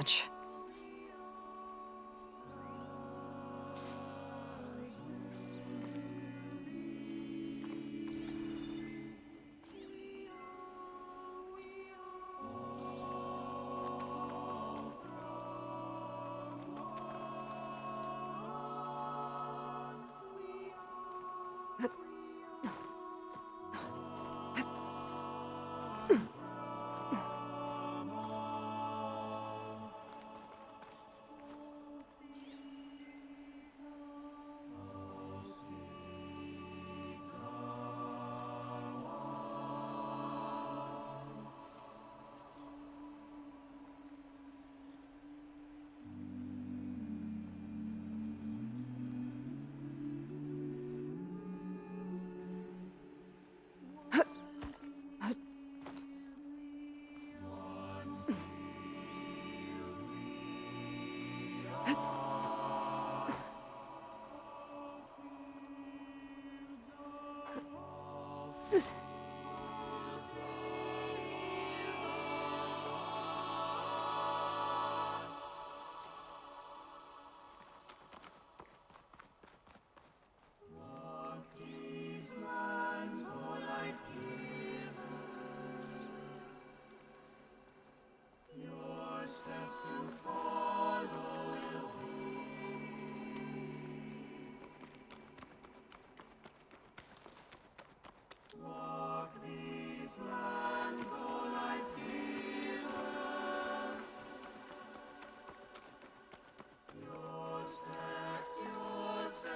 much.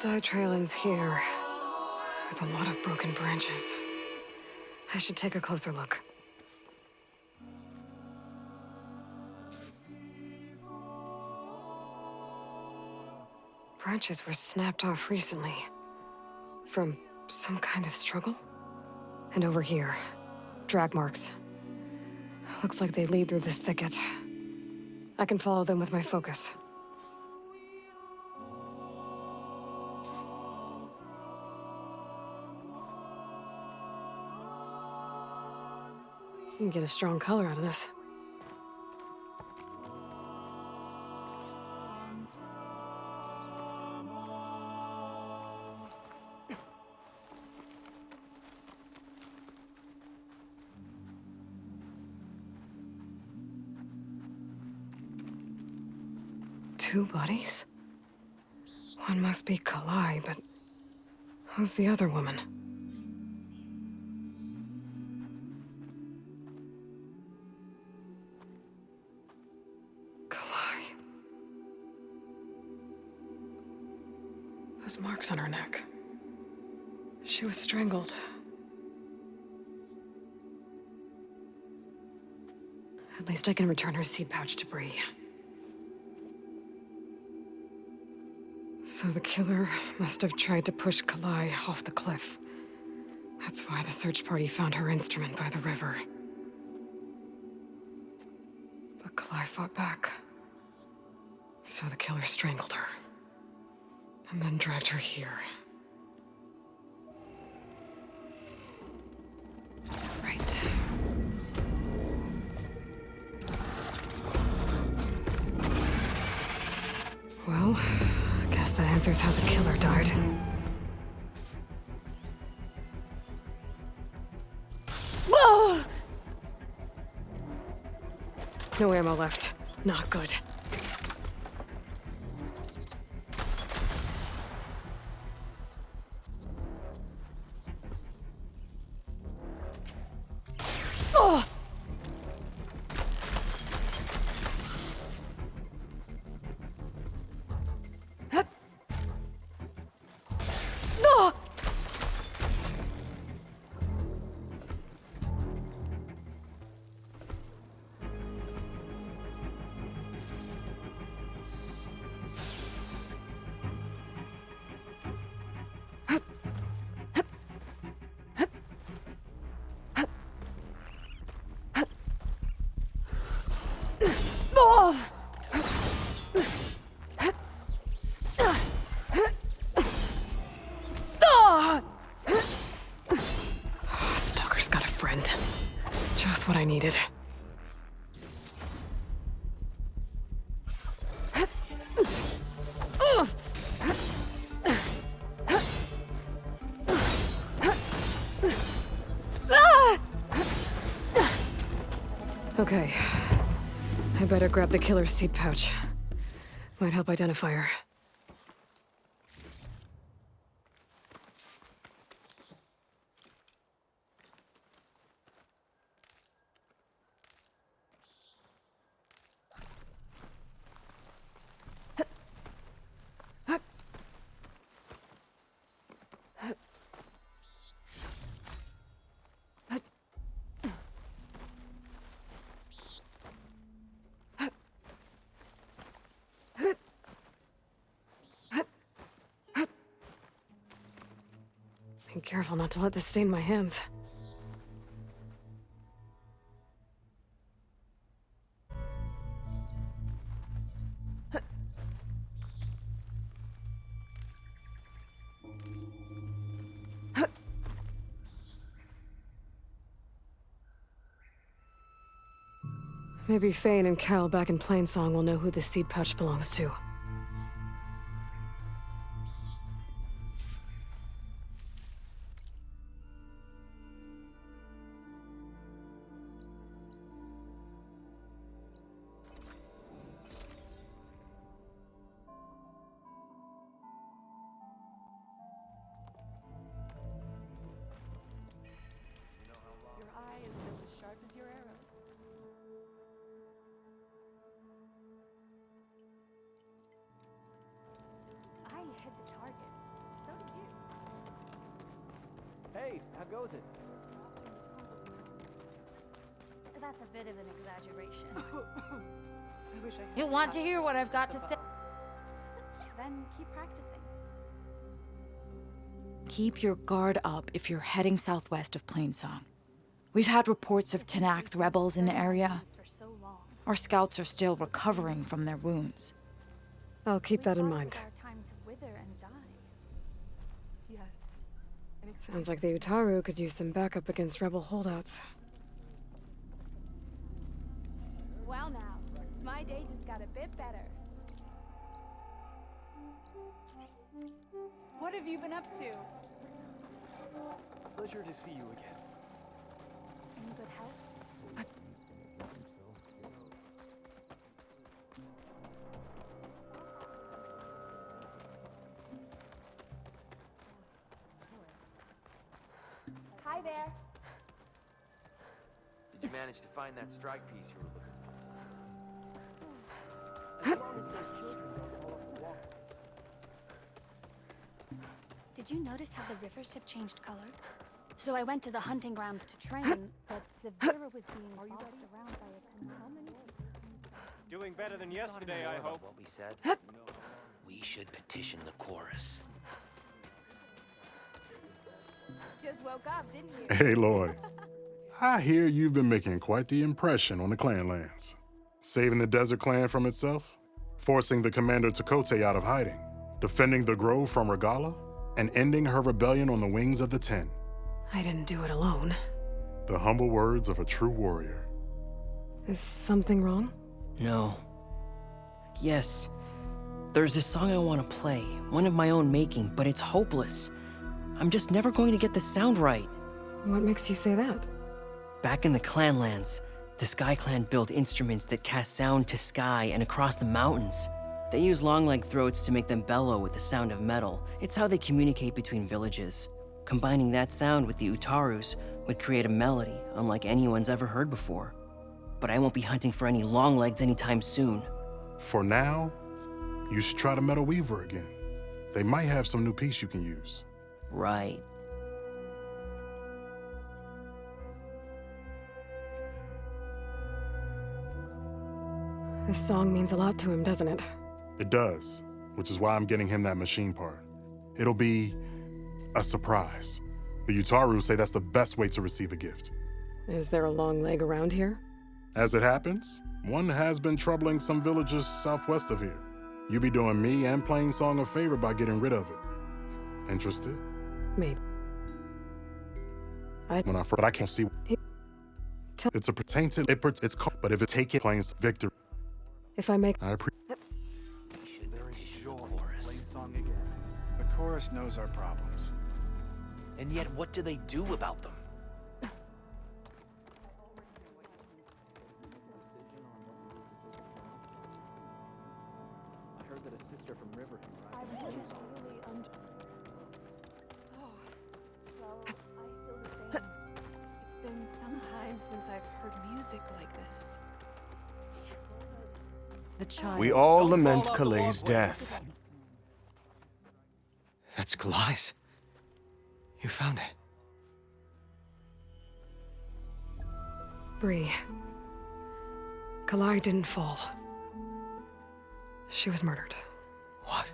Dye trail ends here, with a lot of broken branches. I should take a closer look. Branches were snapped off recently. From some kind of struggle? And over here, drag marks. Looks like they lead through this thicket. I can follow them with my focus. You can get a strong color out of this. Two bodies? One must be Kalai, but who's the other woman? Those marks on her neck. She was strangled. At least I can return her seed pouch to Bree. So the killer must have tried to push Kalai off the cliff. That's why the search party found her instrument by the river. But Kalai fought back. So the killer strangled her. And then dragged her here. Right. Well, I guess that answers how the killer died. Whoa! No ammo left. Not good. Stalker's got a friend. Just what I needed. Okay. I better grab the killer's seed pouch. Might help identify her. Be careful not to let this stain my hands. Maybe Fane and Cal back in Plainsong will know who the seed pouch belongs to. Your eye is just as sharp as your arrows. I hit the targets. So did you. Hey, how goes it? That's a bit of an exaggeration. I wish I had You'll want to hear what I've got to say. Then keep practicing. Keep your guard up if you're heading southwest of Plainsong. We've had reports of Tenakth rebels in the area. For so long. Our scouts are still recovering from their wounds. I'll keep that in We thought it mind. was our time to wither and die. Yes. And it's Sounds like the Utaru could use some backup against rebel holdouts. Well now, my day just got a bit better. What have you been up to? Pleasure to see you again. In good health? Hi there. Did you manage to find that strike piece you were looking As long as those children don't fall off the walk. Did you notice how the rivers have changed color? So I went to the hunting grounds to train, but Severa was being bossed around by a contaminant. Doing better than yesterday, I More about hope. what we said? We should petition the chorus. Just woke up, didn't you? Hey, Lloyd. I hear you've been making quite the impression on the Clanlands. Saving the Desert Clan from itself, forcing the Commander Tekote out of hiding, defending the Grove from Regala, and ending her rebellion on the wings of the Ten. I didn't do it alone. The humble words of a true warrior. Is something wrong? No. Yes. There's this song I want to play, one of my own making, but it's hopeless. I'm just never going to get the sound right. What makes you say that? Back in the Clanlands, the Sky Clan built instruments that cast sound to sky and across the mountains. They use long-leg throats to make them bellow with the sound of metal. It's how they communicate between villages. Combining that sound with the Utarus would create a melody unlike anyone's ever heard before. But I won't be hunting for any longlegs anytime soon. For now, you should try the Metal Weaver again. They might have some new piece you can use. Right. This song means a lot to him, doesn't it? It does, which is why I'm getting him that machine part. It'll be a surprise. The Utaru say that's the best way to receive a gift. Is there a long leg around here? As it happens, one has been troubling some villages southwest of here. You be doing me and Plainsong a favor by getting rid of it. Interested? Maybe. But I can't see. Tell- It's a pertain to it's called, but if it take it, Plains victory. If I make... I appreciate. We should Forest knows our problems. And yet, what do they do about them? I heard that a sister from Riverhead I arrived. was just really Oh. Well, I feel the same. It's been some time since I've heard music like this. The child. We all Don't lament fall off the Calais' walkway. death. That's Calais. You found it. Bree. Kalai didn't fall. She was murdered. What?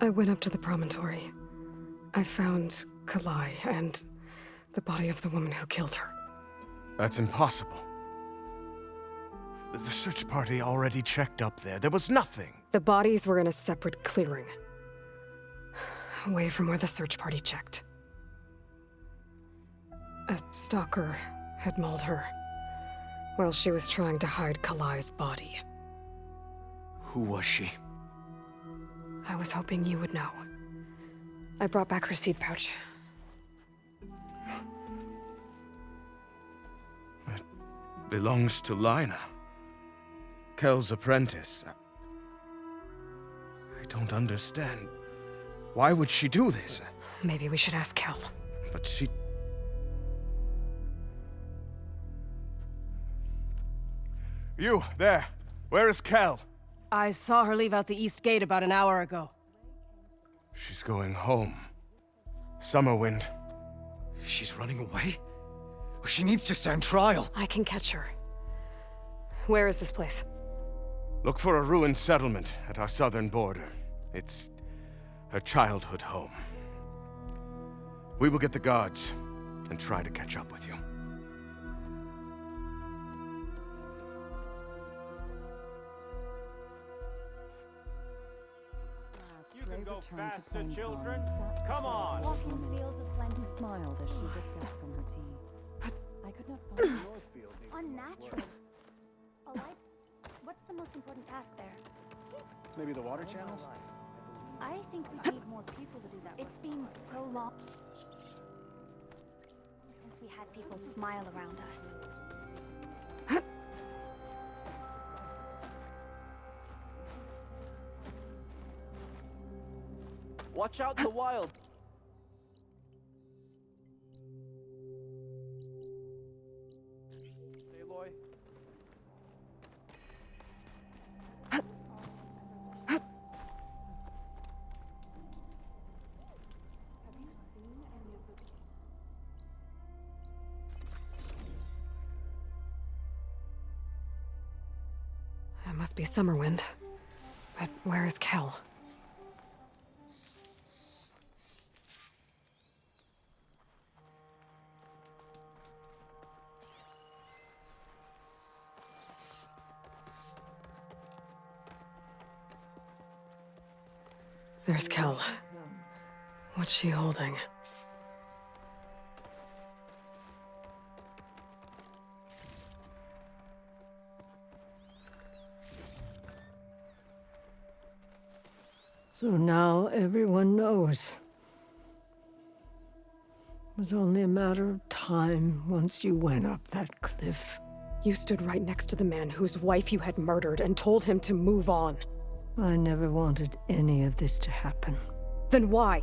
I went up to the promontory. I found Kalai and the body of the woman who killed her. That's impossible. The search party already checked up there. There was nothing. The bodies were in a separate clearing, away from where the search party checked. A stalker had mauled her while she was trying to hide Kalai's body. Who was she? I was hoping you would know. I brought back her seed pouch. It belongs to Lina. Kel's apprentice. I don't understand. Why would she do this? Maybe we should ask Kel. But she... You, there. Where is Kel? I saw her leave out the east gate about an hour ago. She's going home. Summerwind. She's running away? She needs to stand trial. I can catch her. Where is this place? Look for a ruined settlement at our southern border. It's her childhood home. We will get the guards and try to catch up with you. You can go faster, children. Come on. Walking fields of plenty. Smiled as she looked up from her tea. I could not find Unnatural. Alright. What's the most important task there? Maybe the water channels? I think we need more people to do that. It's been so long since we had people smile around us. Watch out in the wild. Aloy. That must be Summerwind. But where is Kel? There's Kel. What's she holding? So now everyone knows. It was only a matter of time once you went up that cliff. You stood right next to the man whose wife you had murdered and told him to move on. I never wanted any of this to happen. Then why?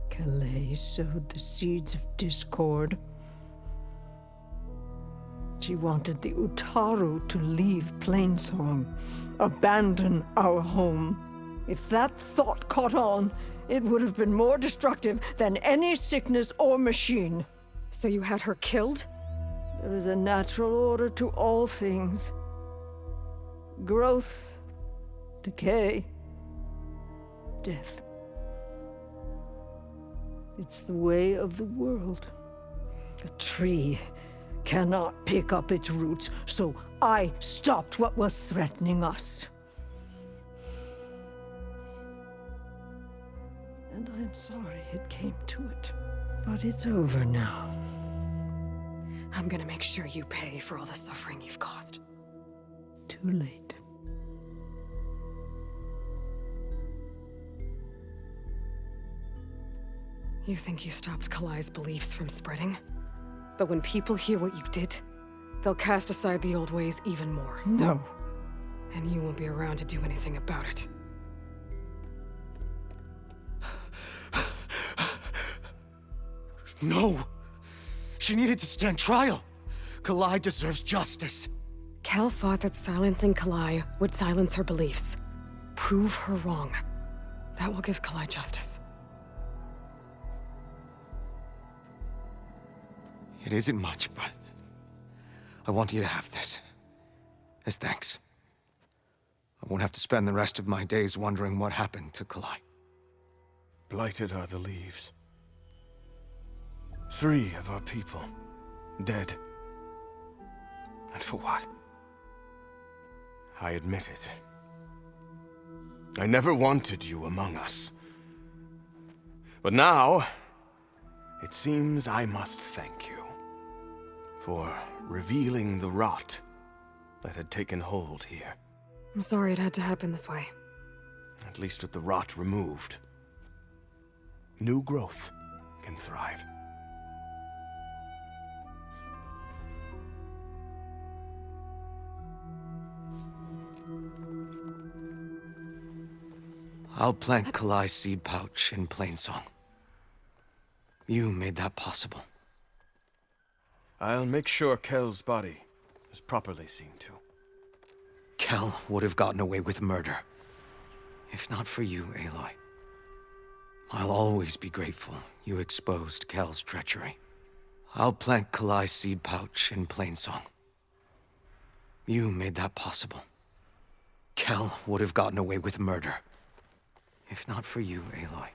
Calais sowed the seeds of discord. She wanted the Utaru to leave Plainsong, abandon our home. If that thought caught on, it would have been more destructive than any sickness or machine. So you had her killed? There is a natural order to all things. Growth, decay, death. It's the way of the world. A tree cannot pick up its roots, so I stopped what was threatening us. And I am sorry it came to it. But it's over now. I'm gonna make sure you pay for all the suffering you've caused. Too late. You think you stopped Kalai's beliefs from spreading? But when people hear what you did, they'll cast aside the old ways even more. No. And you won't be around to do anything about it. No! She needed to stand trial! Kalai deserves justice. Kel thought that silencing Kalai would silence her beliefs. Prove her wrong. That will give Kalai justice. It isn't much, but I want you to have this. As thanks. I won't have to spend the rest of my days wondering what happened to Kalai. Blighted are the leaves. 3 of our people, dead. And for what? I admit it. I never wanted you among us. But now, it seems I must thank you for revealing the rot that had taken hold here. I'm sorry it had to happen this way. At least with the rot removed, new growth can thrive. I'll plant Kalai's seed pouch in Plainsong. You made that possible. I'll make sure Kel's body is properly seen to. Kel would have gotten away with murder. If not for you, Aloy. I'll always be grateful you exposed Kel's treachery. I'll plant Kalai's seed pouch in Plainsong. You made that possible. Kel would have gotten away with murder. If not for you, Aloy.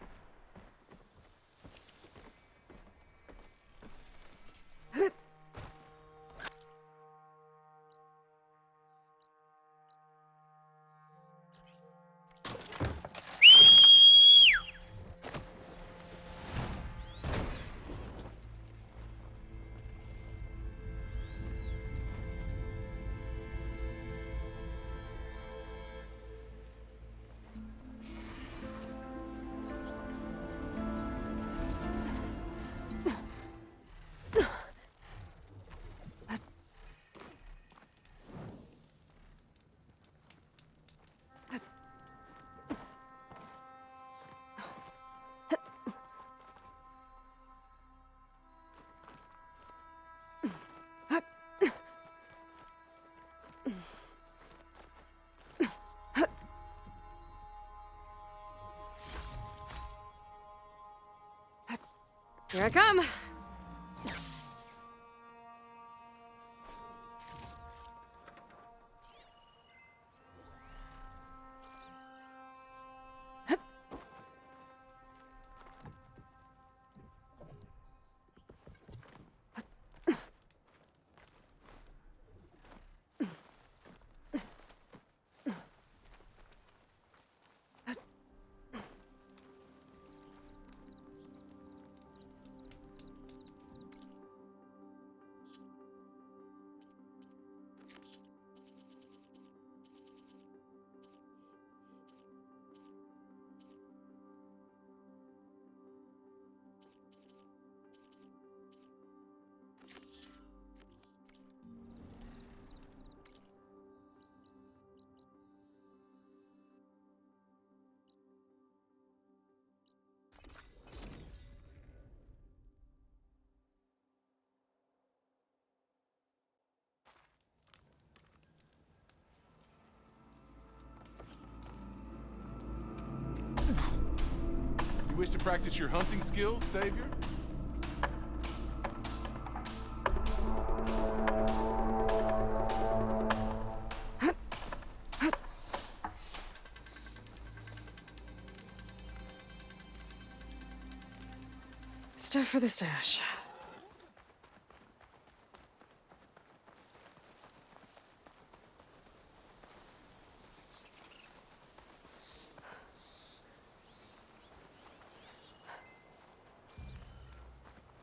Here I come. You wish to practice your hunting skills, Savior? Stuff for the stash.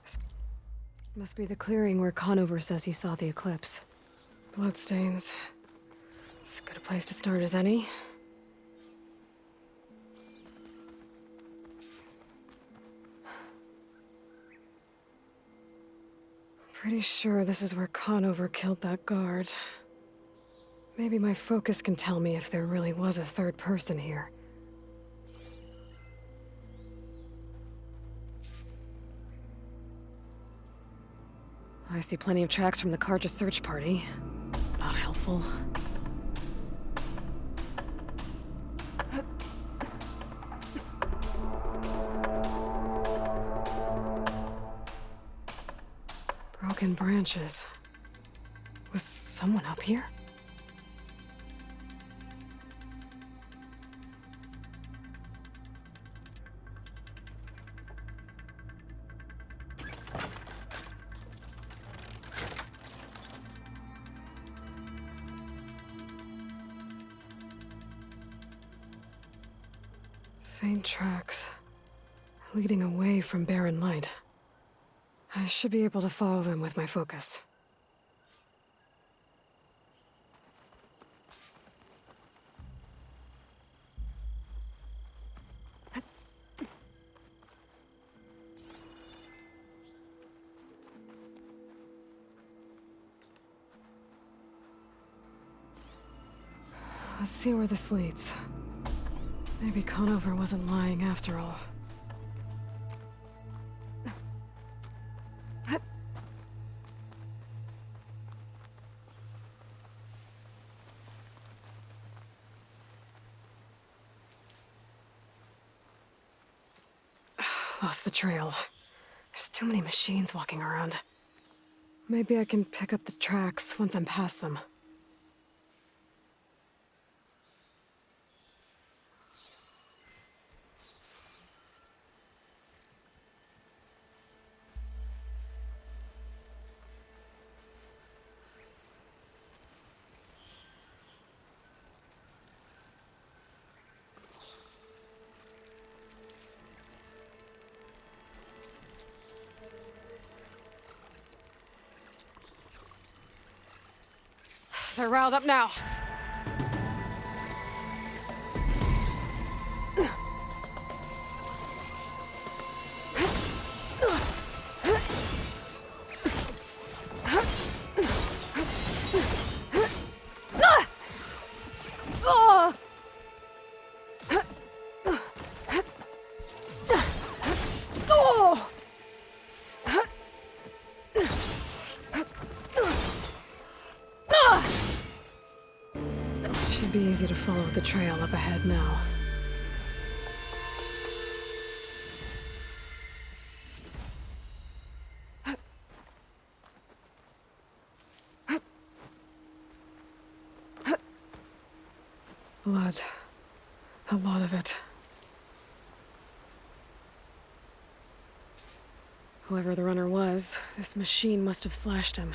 This must be the clearing where Conover says he saw the eclipse. Bloodstains. As good a place to start as any. Pretty sure this is where Conover killed that guard. Maybe my focus can tell me if there really was a third person here. I see plenty of tracks from the Carja search party. Not helpful. Broken branches. Was someone up here? Faint tracks, leading away from barren light. I should be able to follow them with my focus. Let's see where this leads. Maybe Conover wasn't lying after all. Lost the trail. There's too many machines walking around. Maybe I can pick up the tracks once I'm past them. They're riled up now. Should be easy to follow the trail up ahead now. Blood. A lot of it. Whoever the runner was, this machine must have slashed him.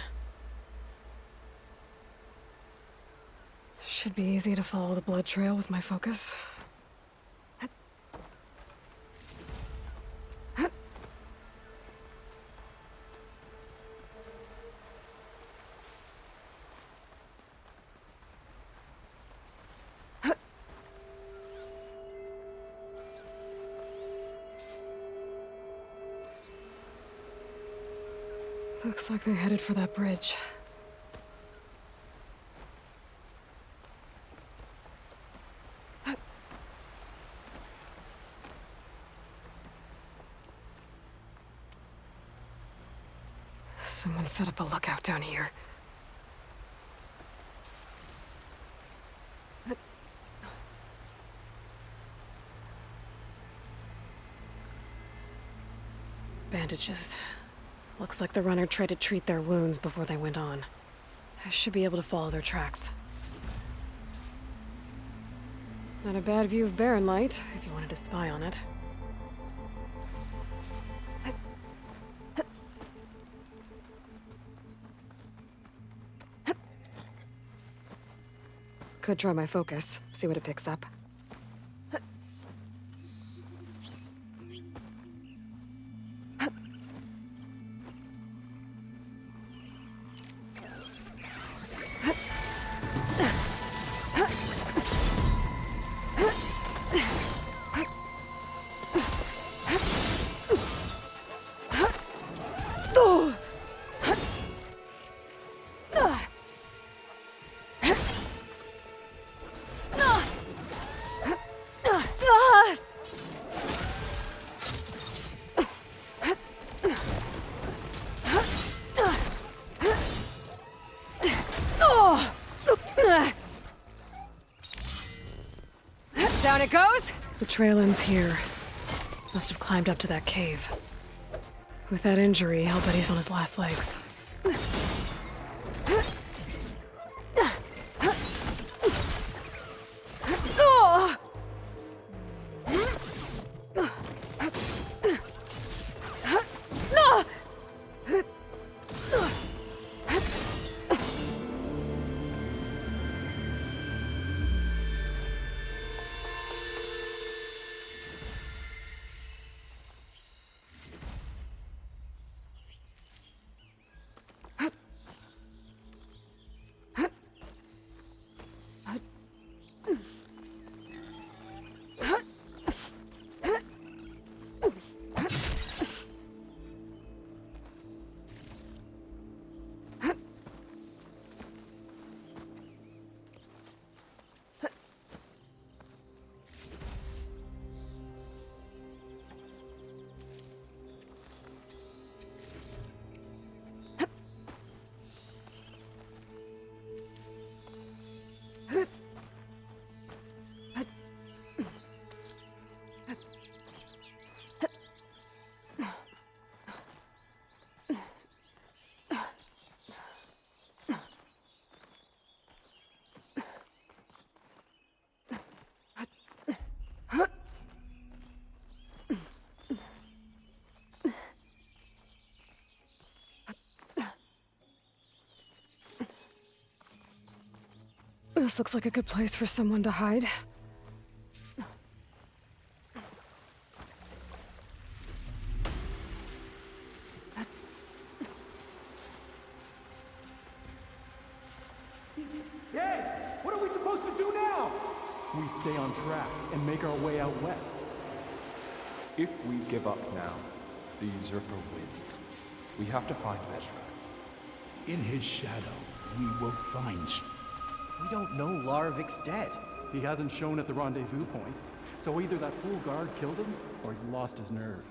Should be easy to follow the blood trail with my focus. Looks like they're headed for that bridge. Someone set up a lookout down here. Bandages. Looks like the runner tried to treat their wounds before they went on. I should be able to follow their tracks. Not a bad view of Barren Light, if you wanted to spy on it. Could try my focus, see what it picks up. Down it goes! The trail ends here. Must have climbed up to that cave. With that injury, I'll bet he's on his last legs. This looks like a good place for someone to hide. Hey, what are we supposed to do now? We stay on track and make our way out west. If we give up now, the usurper wins. We have to find Vezra. In his shadow, we will find... We don't know Larvik's dead. He hasn't shown at the rendezvous point, so either that fool guard killed him, or he's lost his nerve.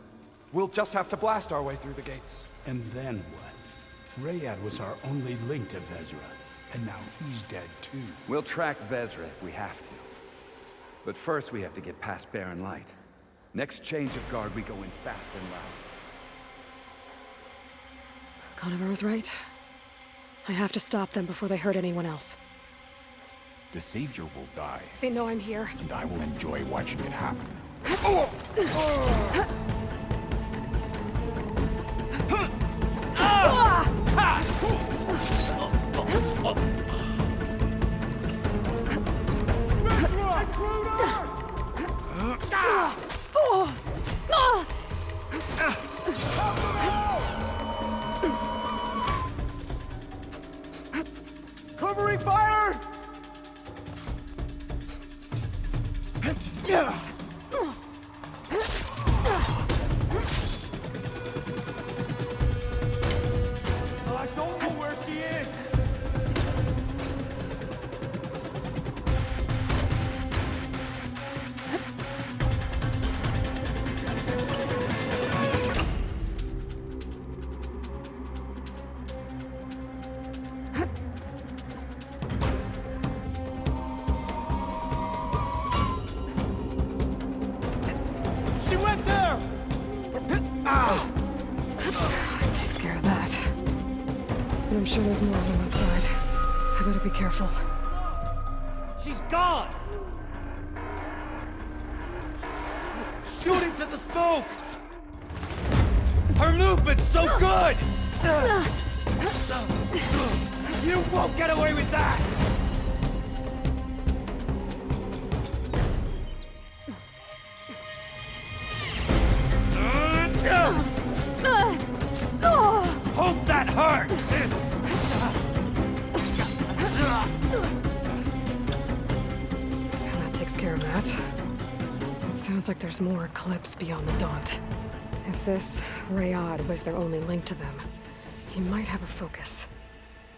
We'll just have to blast our way through the gates. And then what? Rayad was our only link to Vezra, and now he's dead too. We'll track Vezra if we have to. But first we have to get past Barren Light. Next change of guard, we go in fast and loud. Conover was right. I have to stop them before they hurt anyone else. The Savior will die, They know I'm here. and I will enjoy watching it happen. Covering fire! I don't know where she is. She went there! Takes care of that. But I'm sure there's more of them outside. I better be careful. She's gone! Shoot into the smoke! Her movement's so good! You won't get away with that! Hope that hurt! That takes care of that. It sounds like there's more Eclipse beyond the Daunt. If this Rayad was their only link to them, he might have a focus.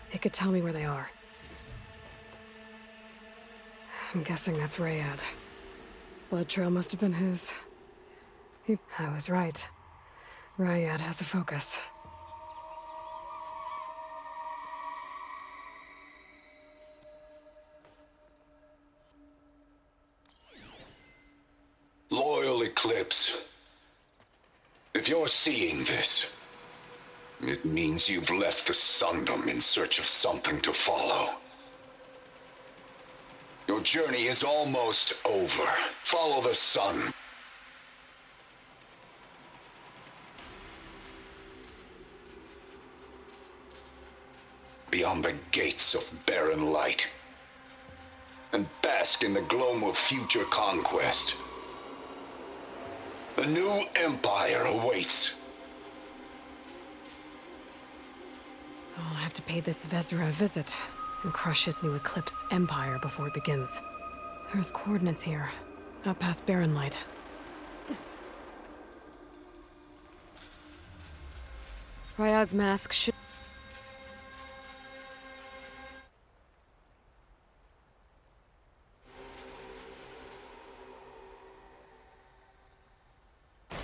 He could tell me where they are. I'm guessing that's Rayad. Blood trail must have been his. I was right. Rayad has a focus. eclipse. If you're seeing this, it means you've left the Sundom in search of something to follow. Your journey is almost over. Follow the sun. Beyond the gates of barren light, and bask in the gloam of future conquest. The new empire awaits. I'll have to pay this Vezra a visit and crush his new Eclipse empire before it begins. There's coordinates here, out past Barren Light. Ryad's mask should...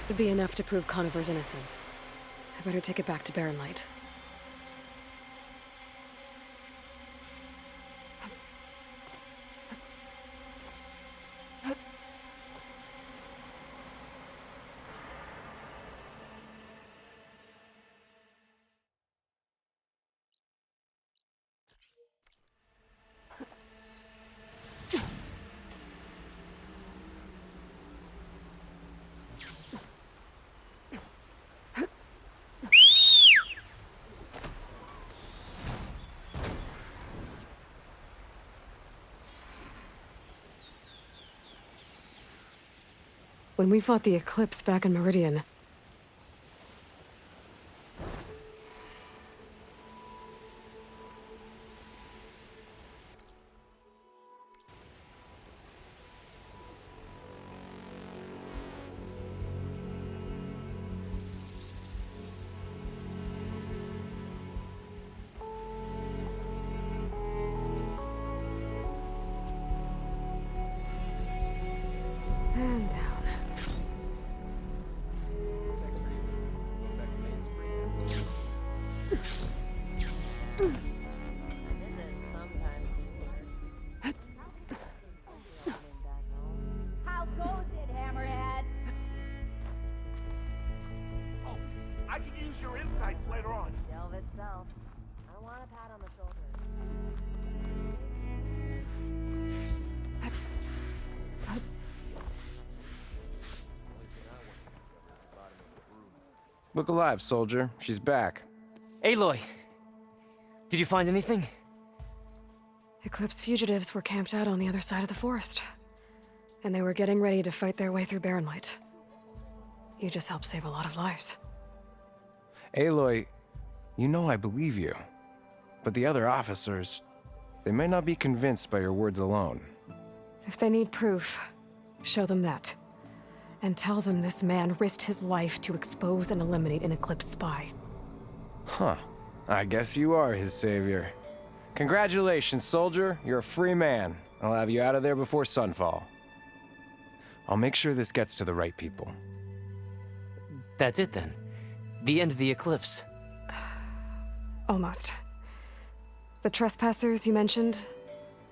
would be enough to prove Conover's innocence. I better take it back to Barren Light. When we fought the Eclipse back in Meridian, and down. How goes it, Hammerhead? Oh, I can use your insights later on. Delve itself. I want a pat on the shoulder. Look alive, soldier. She's back. Aloy! Did you find anything? Eclipse fugitives were camped out on the other side of the forest. And they were getting ready to fight their way through Barren Light. You just helped save a lot of lives. Aloy, you know I believe you. But the other officers, they may not be convinced by your words alone. If they need proof, show them that. And tell them this man risked his life to expose and eliminate an Eclipse spy. Huh. I guess you are his savior. Congratulations, soldier. You're a free man. I'll have you out of there before sunfall. I'll make sure this gets to the right people. That's it then. The end of the Eclipse. Almost. The trespassers you mentioned,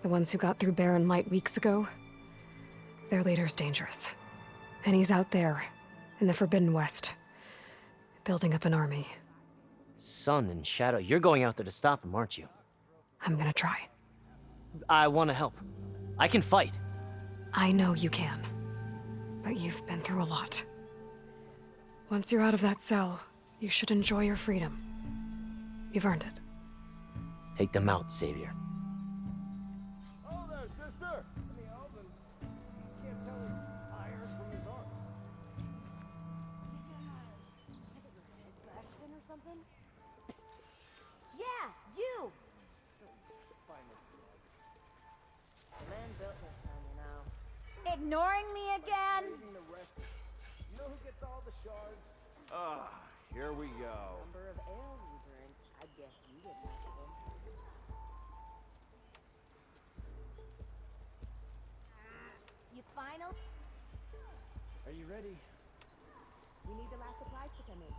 the ones who got through Barren Light weeks ago, their leader's dangerous. And he's out there, in the Forbidden West, building up an army. Sun and Shadow, you're going out there to stop him, aren't you? I'm gonna try. I want to help. I can fight. I know you can. But you've been through a lot. Once you're out of that cell, you should enjoy your freedom. You've earned it. Take them out, Savior. Oh there, sister! Any Alvin? Can't tell his iron from his arm. Or something? Yeah, you! The man built this town, you know. Ignoring me again? You know who gets all the shards? Ah, here we go. Number of ales you drink, I guess you get most of them. You final? Are you ready? We need the last supplies to come in.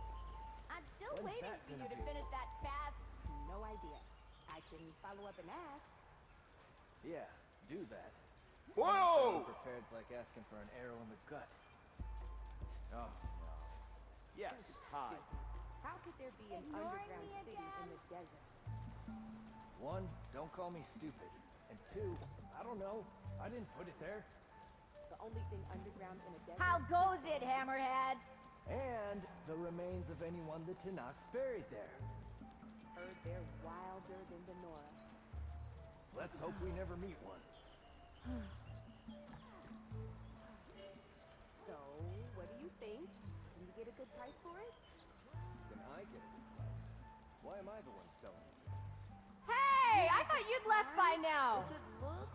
I'm still When's waiting that for you gonna to be? finish that fast. No idea. I can follow up and ask. Yeah, do that. Whoa! Prepared's like asking for an arrow in the gut. Oh, no. Yes, hi. How could there be an underground city in the desert? One, don't call me stupid. And two, I don't know. I didn't put it there. The only thing underground in a desert. How goes it, Hammerhead? And the remains of anyone the Tenakth buried there. Heard they're wilder than the Nora. Let's hope we never meet one. So, what do you think? Can you get a good price for it? Can I get a good price? Why am I the one selling it? Hey, I thought you'd left by now. Good looks.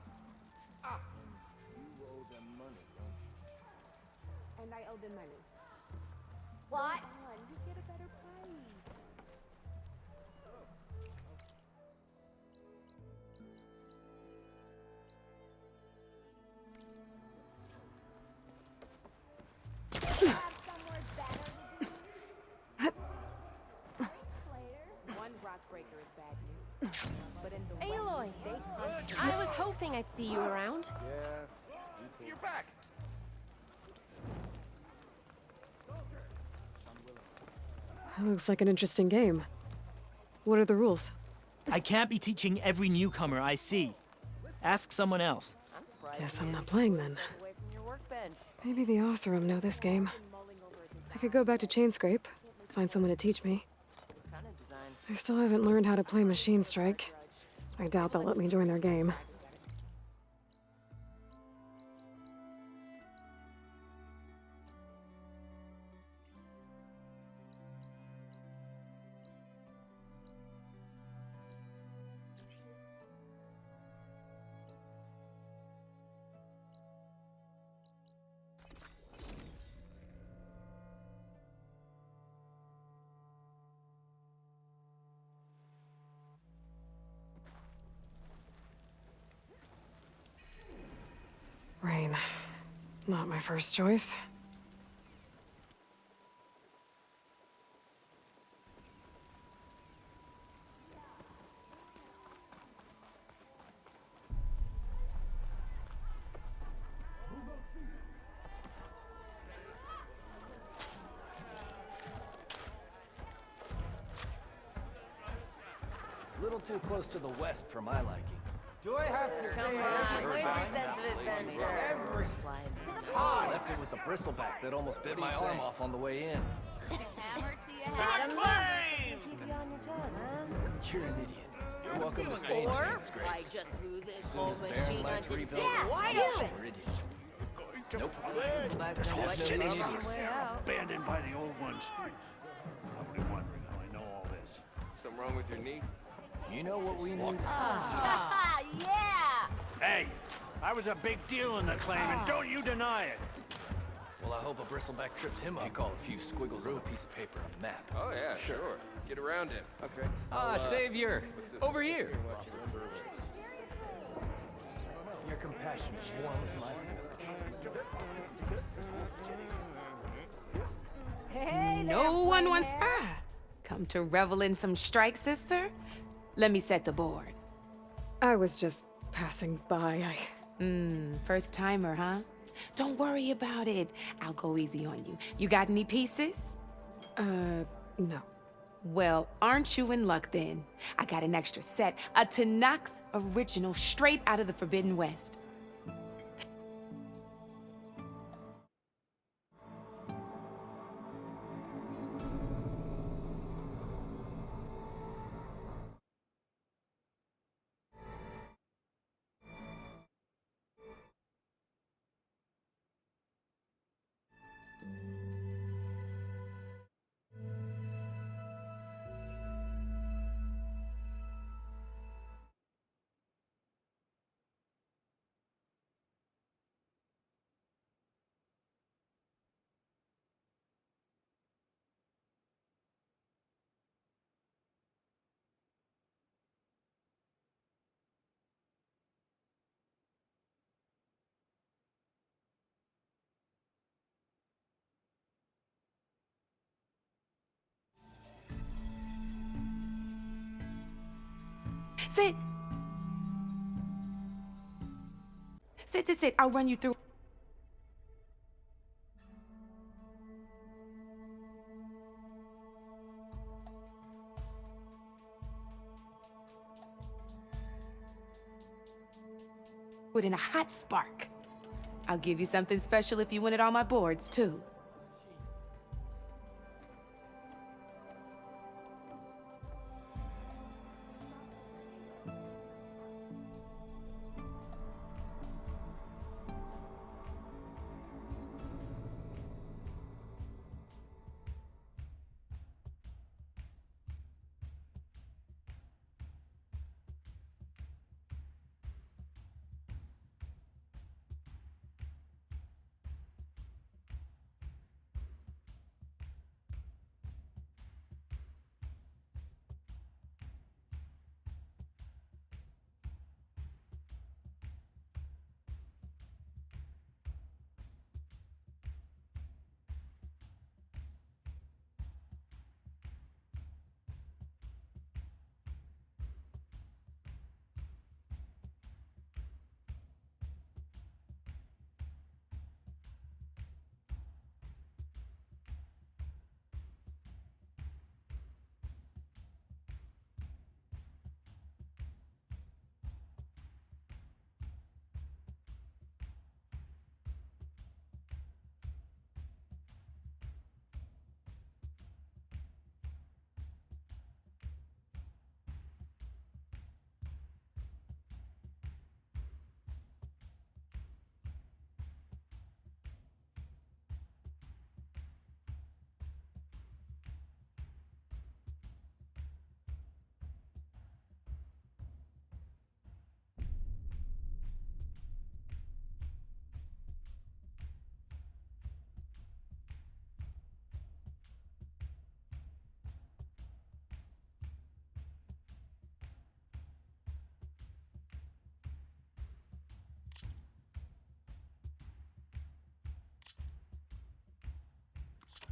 You owe them money, don't you? And I owe them money. What? Come on, you get a better price. Have somewhere better to do? One rock breaker is bad news. But in the Aloy! West, they hunt. I was hoping I'd see you around. Yeah. You're back. That looks like an interesting game. What are the rules? I can't be teaching every newcomer I see. Ask someone else. Guess I'm not playing then. Away from your workbench. Maybe the Oseram know this game. I could go back to Chainscrape, find someone to teach me. Kind of design. I still haven't learned how to play Machine Strike. I doubt they'll let me join their game. Rain. Not my first choice. A little too close to the west for my liking. Do I have to Come on, where's your sense of adventure? Fly into the I left it with the bristleback that almost bit my arm off on the way in. hammer to your head. Keep you on your toes, huh? You're an idiot. You're welcome to stay in Or Chainscrape. I just blew this As soon whole as Baron machine Light's hunting rebuilt, thing wide open. we're idiots. Nope. There's Abandoned by the old ones. Probably wondering how I know all this. Something wrong with your knee? You know what we need? Yeah! Hey, I was a big deal in the claim, and don't you deny it. Well, I hope a bristleback tripped him up. You call a few squiggles on a piece of paper a map. Oh, yeah, sure. Get around him. Okay. Savior! Over here! Your compassion warms my Hey, No one wants. Come to revel in some strike, sister? Let me set the board. I was just passing by. First timer, huh? Don't worry about it. I'll go easy on you. You got any pieces? No. Well, aren't you in luck then? I got an extra set, a Tenakth original straight out of the Forbidden West. Sit. Sit. I'll run you through. put in a hot spark. I'll give you something special if you win it on my boards, too.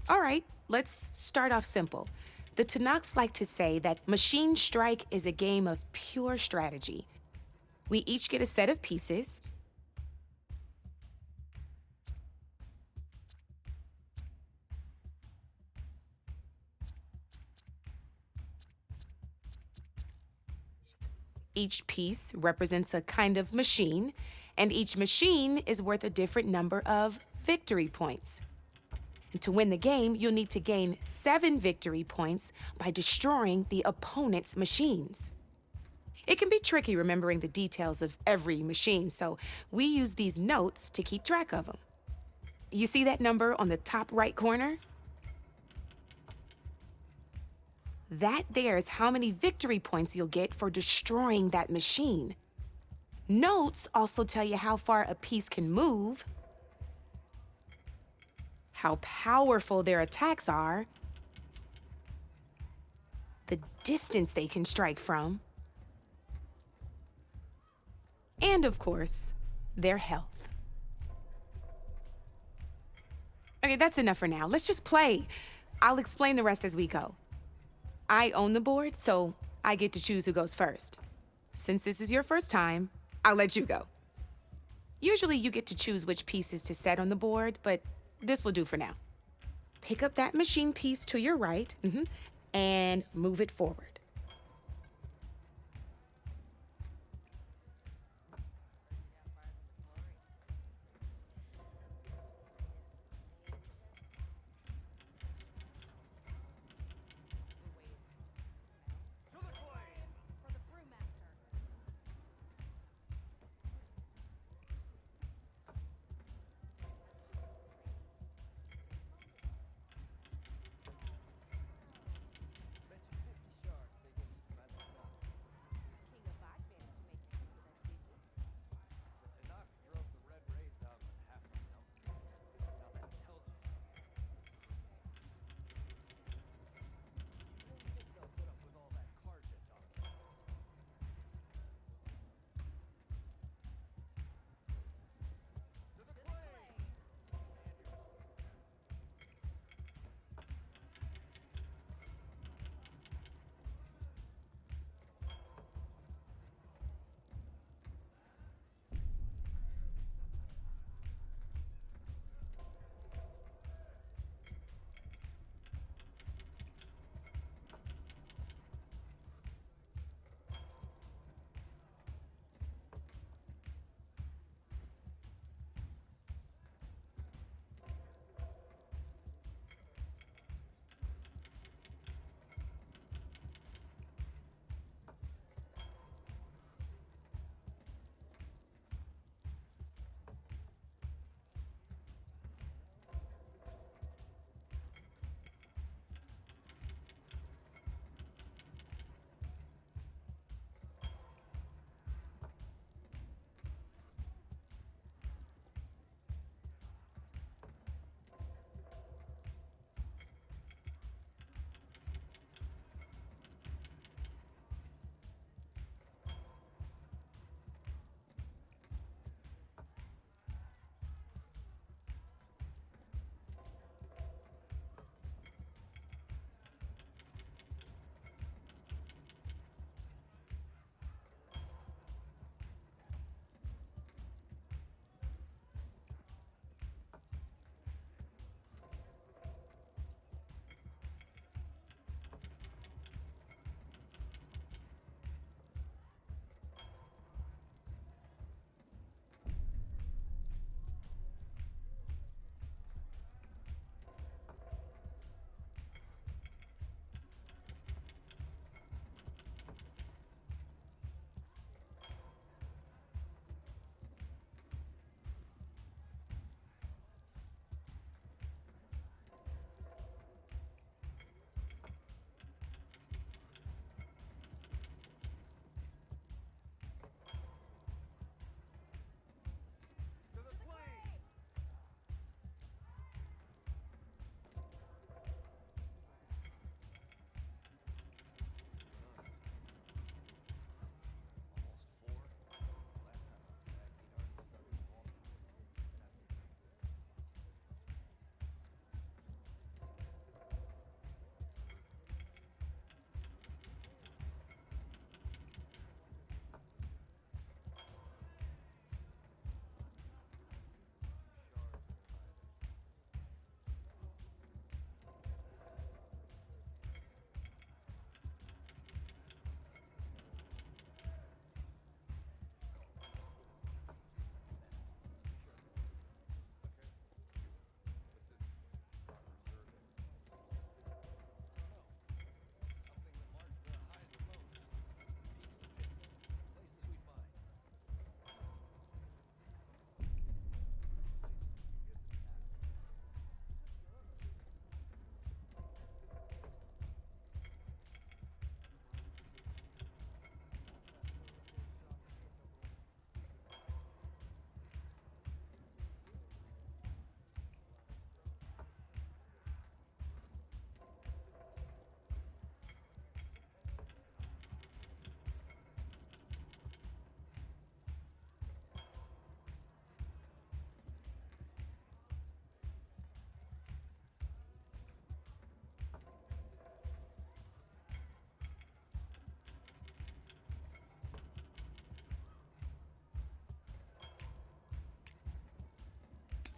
All right, let's start off simple. The Tenakth like to say that Machine Strike is a game of pure strategy. We each get a set of pieces. Each piece represents a kind of machine, and each machine is worth a different number of victory points. And to win the game, you'll need to gain 7 victory points by destroying the opponent's machines. It can be tricky remembering the details of every machine, so we use these notes to keep track of them. You see that number on the top right corner? That there is how many victory points you'll get for destroying that machine. Notes also tell you how far a piece can move, how powerful their attacks are, the distance they can strike from, and of course, their health. Okay, that's enough for now. Let's just play. I'll explain the rest as we go. I own the board, so I get to choose who goes first. Since this is your first time, I'll let you go. Usually you get to choose which pieces to set on the board, but this will do for now. Pick up that machine piece to your right, and move it forward.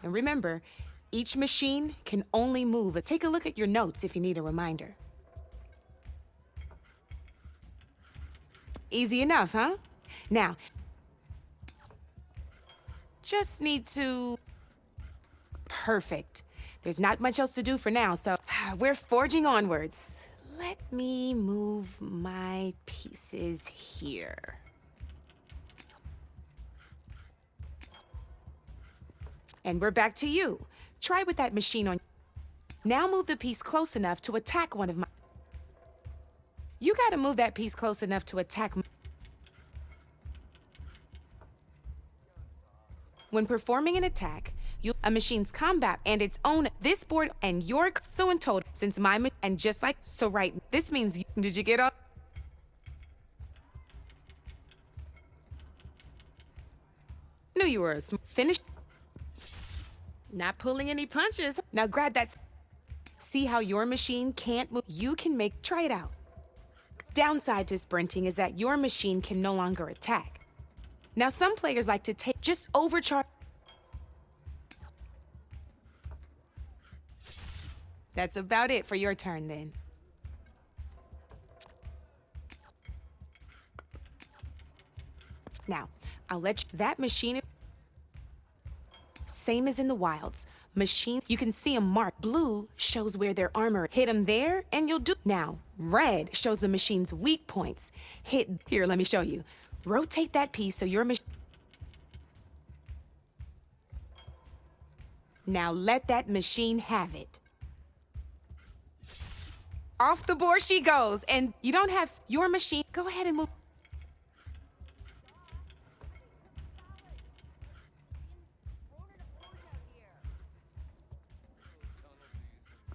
And remember, each machine can only move. Take a look at your notes if you need a reminder. Easy enough, huh? Now, just need to... Perfect. There's not much else to do for now, so we're forging onwards. Let me move my pieces here. And we're back to you. Try with that machine on... Now move the piece close enough to attack one of my... You gotta move that piece close enough to attack... When performing an attack, a machine's combat and its own... This board and your... So in total, since my... And just like... So right, this means... Did you get all... Knew you were a... Finished... Not pulling any punches. Now grab that... See how your machine can't move? You can make... Try it out. Downside to sprinting is that your machine can no longer attack. Now some players like to take... Just overcharge... That's about it for your turn then. Now, I'll let you... That machine... Same as in the wilds. Machine, you can see a mark. Blue shows where their armor. Hit them there, and you'll do... Now, red shows the machine's weak points. Hit... Here, let me show you. Rotate that piece so your machine... Now let that machine have it. Off the board she goes, and you don't have... Your machine... Go ahead and move...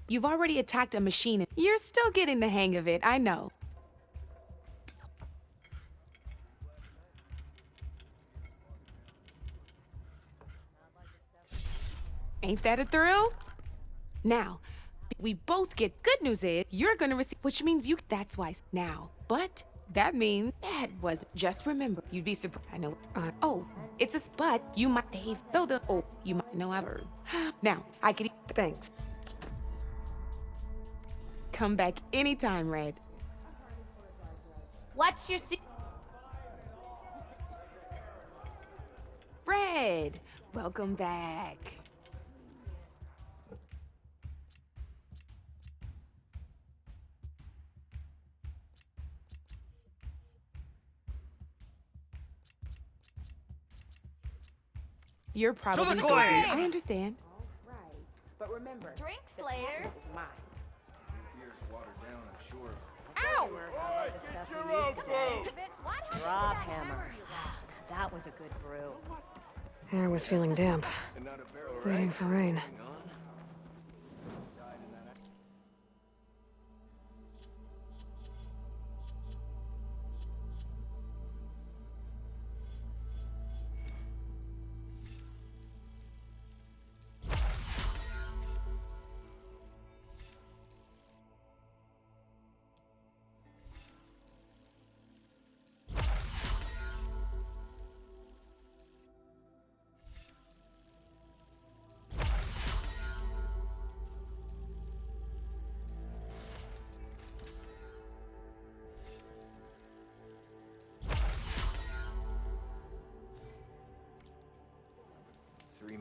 You've already attacked a machine. You're still getting the hang of it, I know. Ain't that a thrill? Now, we both get... Good news is, you're gonna receive... Which means you... That's why... Now, but... That means... That was... Just remember, you'd be surprised... I know... oh, it's a... But, you might... They've... Though the... Oh, you might know ever... Now, I could... Thanks. Come back anytime, Red. What's your Red, welcome back. You're probably... the claim! I understand. Right, but remember... Drinks later. Mine. Ow! Alright, get your own food! Rob Hammer. That was a good brew. Air was feeling damp. Waiting for rain.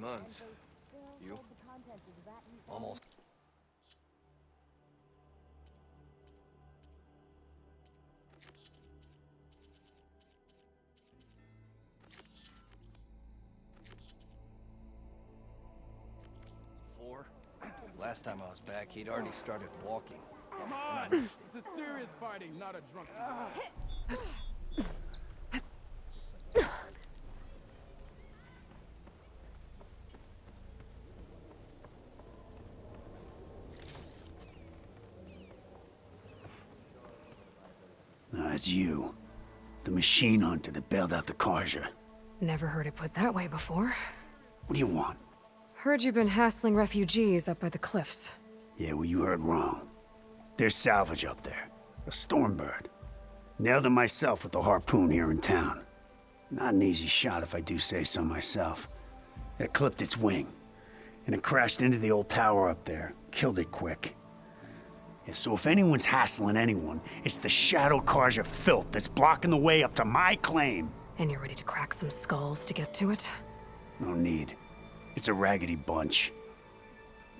Months. You? Almost. Four? Last time I was back, he'd already started walking. Come on! This is serious fighting, not a drunk. It's you. The machine hunter that bailed out the Carja. Never heard it put that way before. What do you want? Heard you've been hassling refugees up by the cliffs. Yeah, well, you heard wrong. There's salvage up there. A Stormbird. Nailed it myself with the harpoon here in town. Not an easy shot if I do say so myself. It clipped its wing. and it crashed into the old tower up there. Killed it quick. Yeah, so if anyone's hassling anyone, it's the Shadow Carja filth that's blocking the way up to my claim. And you're ready to crack some skulls to get to it? No need. It's a raggedy bunch.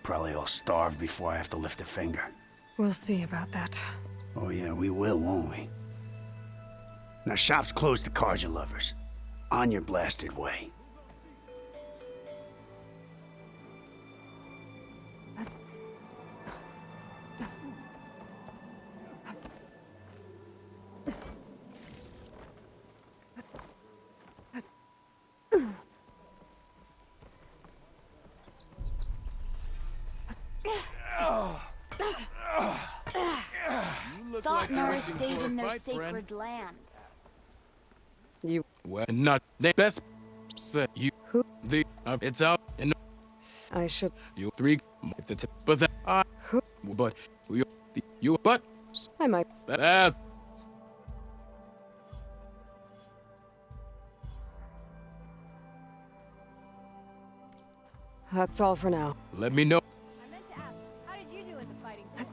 Probably all starved before I have to lift a finger. We'll see about that. Oh yeah, we will, won't we? Now shop's closed to Carja lovers. On your blasted way. Thought Nora stayed in their sacred land. You... Well, not the best. Say you. Who? The it's out in. I should... You three. If it's but that I. Who? But you but. I might... That. That's all for now. Let me know. I meant to ask, how did you do with the fighting forces?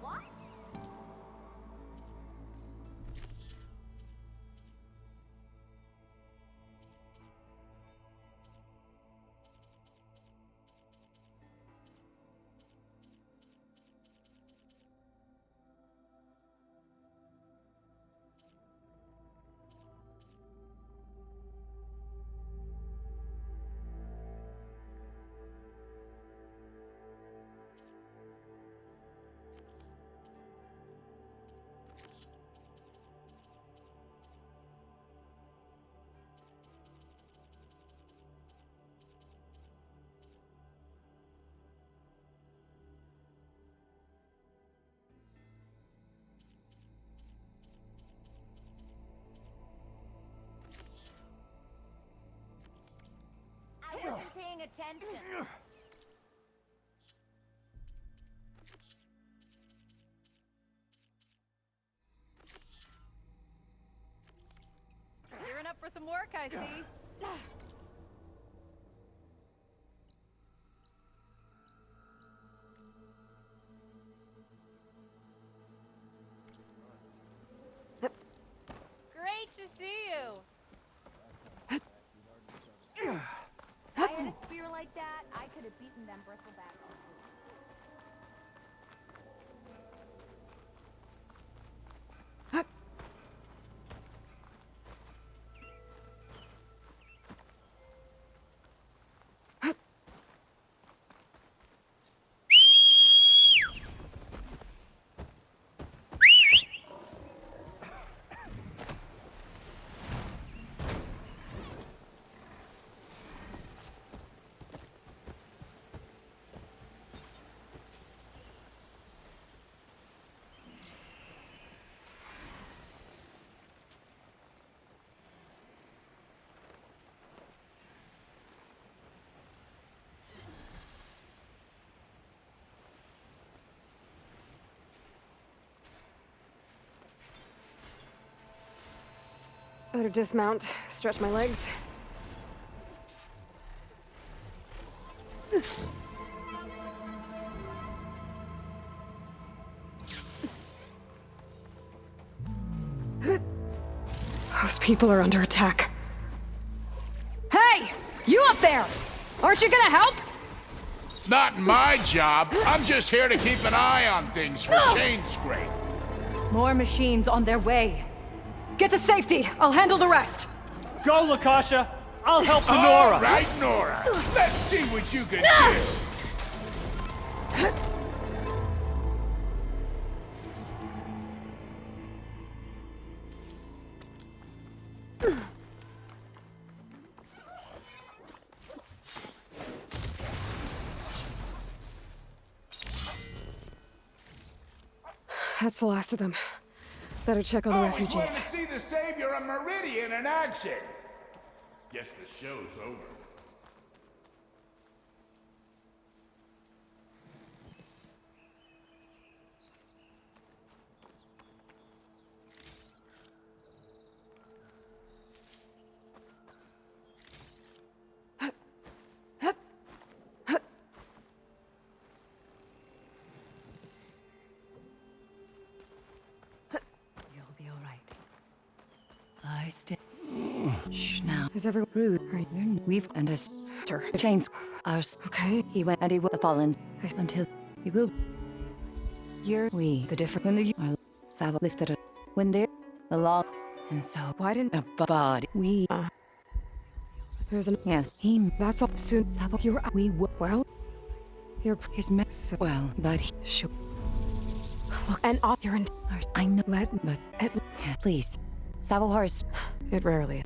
What? I wasn't paying attention. Gearing up for some work, I see. Great to see you. If I had a spear like that, I could have beaten them bristleback. Better dismount, stretch my legs. Those people are under attack. Hey! You up there! Aren't you gonna help? Not my job. I'm just here to keep an eye on things for change scrape. More machines on their way. Get to safety. I'll handle the rest. Go, Lakasha. I'll help the Nora. All right, Nora. Let's see what you can do. That's the last of them. Better check on the refugees. Going to see the savior of Meridian in action. Guess the show's over. still. Shh now. Is everyone rude? We've and us chains. Ours. Okay. He went and he will fallen until he will. We the different when the Savo lifted it when they're along, and so why didn't a body we there's an yes he that's all soon. Savo You're we well. You're his mess well, but he should look and off your I know let but at please Savo horse it rarely.